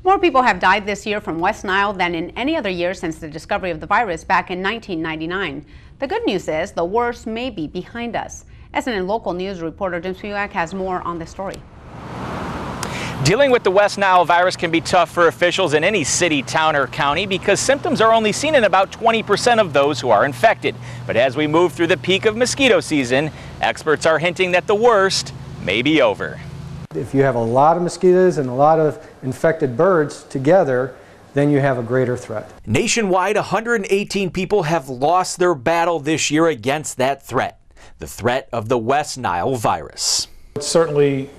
More people have died this year from West Nile than in any other year since the discovery of the virus back in 1999. The good news is the worst may be behind us. SNN local news reporter Jim Spivak has more on this story. Dealing with the West Nile virus can be tough for officials in any city, town, or county because symptoms are only seen in about 20% of those who are infected. But as we move through the peak of mosquito season, experts are hinting that the worst may be over. If you have a lot of mosquitoes and a lot of infected birds together, then you have a greater threat. Nationwide, 118 people have lost their battle this year against that threat, the threat of the West Nile virus. It certainly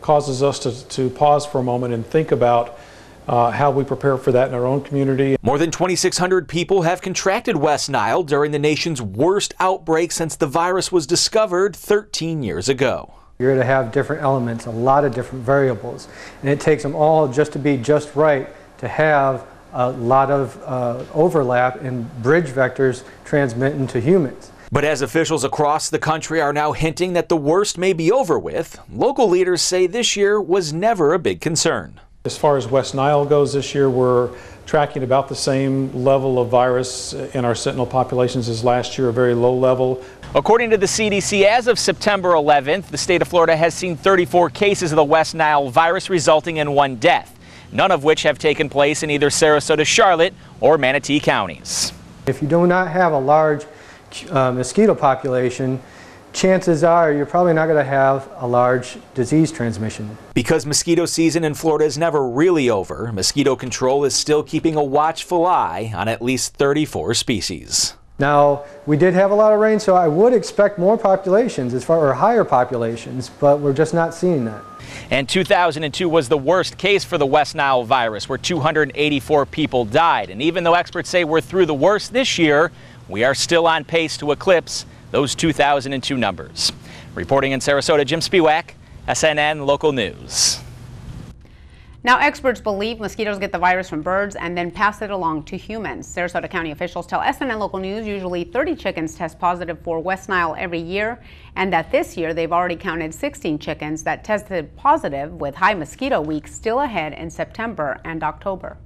causes us to pause for a moment and think about how we prepare for that in our own community. More than 2,600 people have contracted West Nile during the nation's worst outbreak since the virus was discovered 13 years ago. You're going to have different elements, a lot of different variables, and it takes them all just to be just right to have a lot of overlap and bridge vectors transmitting to humans. But as officials across the country are now hinting that the worst may be over with, local leaders say this year was never a big concern. As far as West Nile goes this year, we're tracking about the same level of virus in our sentinel populations as last year, a very low level. According to the CDC, as of September 11th, the state of Florida has seen 34 cases of the West Nile virus, resulting in 1 death, none of which have taken place in either Sarasota, Charlotte, or Manatee counties. If you do not have a large mosquito population, chances are you're probably not going to have a large disease transmission. Because mosquito season in Florida is never really over, mosquito control is still keeping a watchful eye on at least 34 species. Now, we did have a lot of rain, so I would expect more populations, or higher populations, but we're just not seeing that. And 2002 was the worst case for the West Nile virus, where 284 people died. And even though experts say we're through the worst this year, we are still on pace to eclipse those 2002 numbers. Reporting in Sarasota, Jim Spivak, SNN Local News. Now, experts believe mosquitoes get the virus from birds and then pass it along to humans. Sarasota County officials tell SNN Local News usually 30 chickens test positive for West Nile every year, and that this year they've already counted 16 chickens that tested positive, with high mosquito weeks still ahead in September and October.